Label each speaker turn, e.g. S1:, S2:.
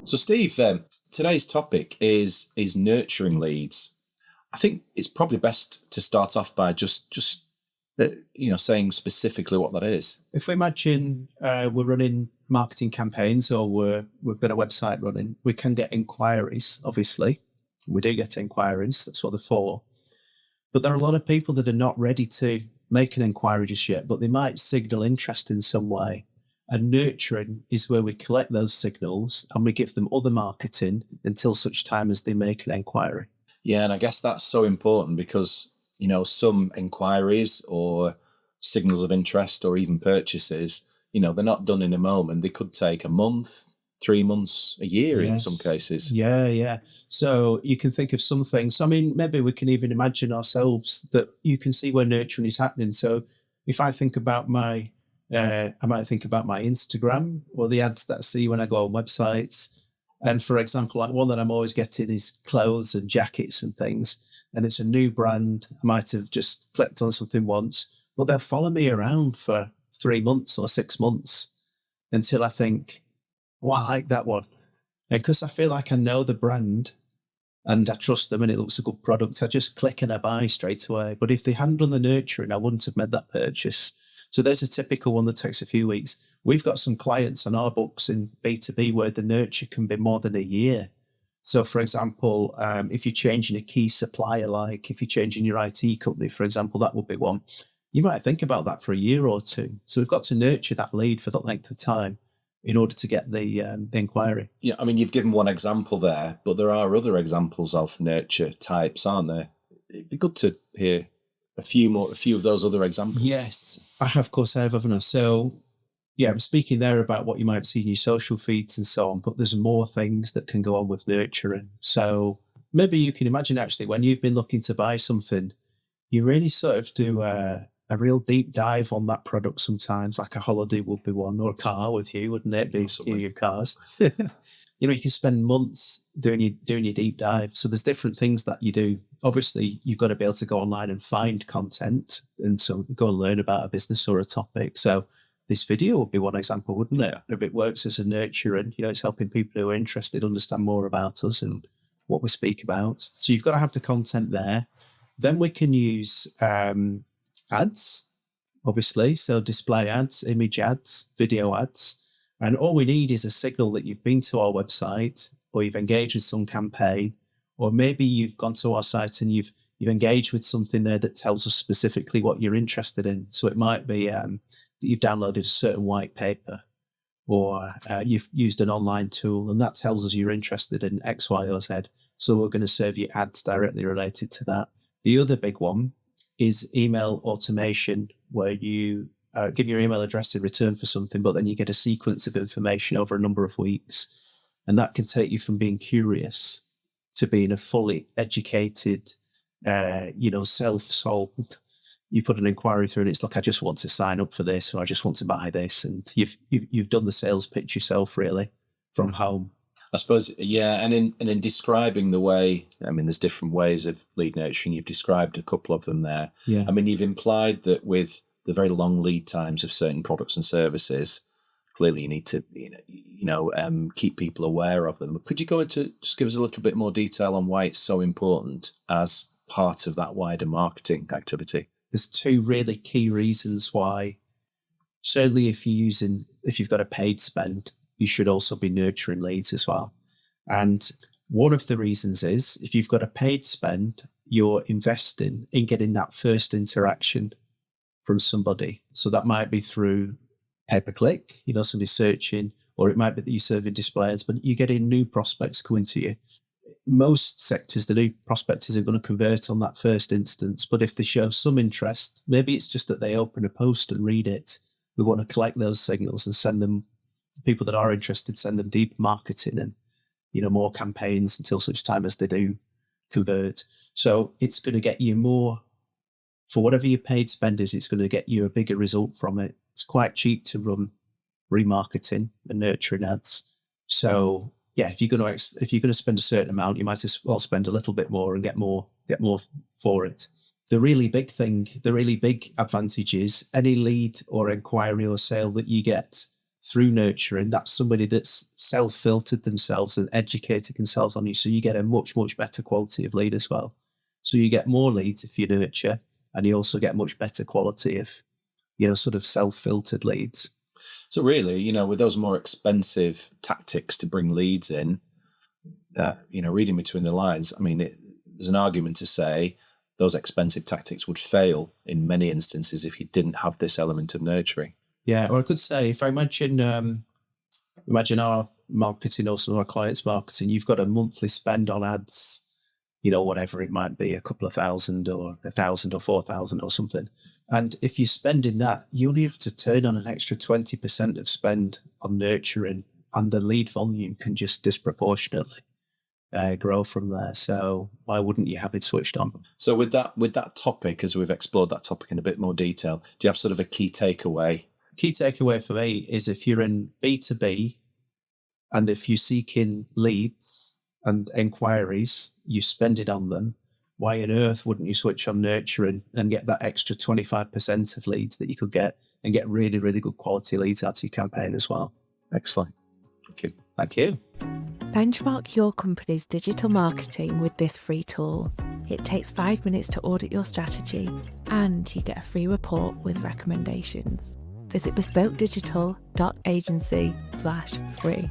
S1: So, Steve, today's topic is nurturing leads. I think it's probably best to start off by just saying specifically what that is.
S2: If we imagine we're running marketing campaigns or we've got a website running, we can get inquiries, obviously. We do get inquiries, that's what they're for. But there are a lot of people that are not ready to make an inquiry just yet, but they might signal interest in some way. And nurturing is where we collect those signals and we give them other marketing until such time as they make an inquiry.
S1: Yeah, and I guess that's so important because, some inquiries or signals of interest or even purchases, they're not done in a moment. They could take a month, 3 months, a year in some cases.
S2: Yeah. So you can think of some things. I mean, maybe we can even imagine ourselves that you can see where nurturing is happening. So if I think about I might think about my Instagram or the ads that I see when I go on websites. And for example, like one that I'm always getting is clothes and jackets and things. And it's a new brand. I might have just clicked on something once, but they'll follow me around for 3 months or 6 months until I think, oh, I like that one. And because I feel like I know the brand and I trust them and it looks a good product, I just click and I buy straight away. But if they hadn't done the nurturing, I wouldn't have made that purchase. So there's a typical one that takes a few weeks. We've got some clients on our books in B2B where the nurture can be more than a year. So for example, if you're changing a key supplier, like if you're changing your IT company, for example, that would be one. You might think about that for a year or two. So we've got to nurture that lead for that length of time in order to get the inquiry.
S1: Yeah, I mean, you've given one example there, but there are other examples of nurture types, aren't there? It'd be good to hear a few of those other examples.
S2: Yes, I have, of course, I have, haven't I? So, yeah, I'm speaking there about what you might see in your social feeds and so on, but there's more things that can go on with nurturing. So maybe you can imagine actually when you've been looking to buy something, you really sort of do a real deep dive on that product sometimes, like a holiday would be one, or a car with you, wouldn't it be? Your cars. You can spend months doing your deep dive. So there's different things that you do. Obviously, you've got to be able to go online and find content and so go and learn about a business or a topic. So this video would be one example, wouldn't it? If it works as a nurture and, it's helping people who are interested understand more about us and what we speak about. So you've got to have the content there. Then we can use ads, obviously. So display ads, image ads, video ads. And all we need is a signal that you've been to our website or you've engaged with some campaign, or maybe you've gone to our site and you've engaged with something there that tells us specifically what you're interested in. So it might be that you've downloaded a certain white paper or you've used an online tool and that tells us you're interested in X, Y, or Z. So we're going to serve you ads directly related to that. The other big one is email automation, where you give your email address in return for something, but then you get a sequence of information over a number of weeks. And that can take you from being curious to being a fully educated, self-sold. You put an inquiry through and it's like, I just want to sign up for this, or I just want to buy this. And you've done the sales pitch yourself, really, from home.
S1: I suppose, yeah, and in describing the way, I mean, there's different ways of lead nurturing. You've described a couple of them there.
S2: Yeah.
S1: I mean, you've implied that with the very long lead times of certain products and services, clearly you need to, keep people aware of them. But could you go into just give us a little bit more detail on why it's so important as part of that wider marketing activity?
S2: There's two really key reasons why. Certainly, if you've got a paid spend, you should also be nurturing leads as well. And one of the reasons is if you've got a paid spend, you're investing in getting that first interaction from somebody. So that might be through pay-per-click, somebody searching, or it might be that you're serving display ads, but you're getting new prospects coming to you. Most sectors, the new prospects isn't going to convert on that first instance, but if they show some interest, maybe it's just that they open a post and read it. We want to collect those signals and send them, the people that are interested, send them deep marketing and, more campaigns until such time as they do convert. So it's going to get you more, for whatever your paid spend is, it's going to get you a bigger result from it. It's quite cheap to run remarketing and nurturing ads. So yeah, if you're going to spend a certain amount, you might as well spend a little bit more and get more for it. The really big advantage is any lead or inquiry or sale that you get through nurturing, that's somebody that's self-filtered themselves and educated themselves on you. So you get a much, much better quality of lead as well. So you get more leads if you nurture, and you also get much better quality of, sort of self-filtered leads.
S1: So really, with those more expensive tactics to bring leads in, reading between the lines, I mean, there's an argument to say those expensive tactics would fail in many instances if you didn't have this element of nurturing.
S2: Yeah, or I could say, if I imagine our marketing or some of our clients' marketing, you've got a monthly spend on ads, whatever it might be, a couple of thousand or 1,000 or 4,000 or something. And if you're spending that, you only have to turn on an extra 20% of spend on nurturing, and the lead volume can just disproportionately grow from there. So why wouldn't you have it switched on?
S1: So with that topic, as we've explored that topic in a bit more detail, do you have sort of a key takeaway?
S2: Key takeaway for me is, if you're in B2B and if you're seeking leads and inquiries, you spend it on them, why on earth wouldn't you switch on nurturing and get that extra 25% of leads that you could get, and get really, really good quality leads out of your campaign as well?
S1: Excellent. Thank you.
S2: Thank you.
S3: Benchmark your company's digital marketing with this free tool. It takes 5 minutes to audit your strategy, and you get a free report with recommendations. Visit bespokedigital.agency/free.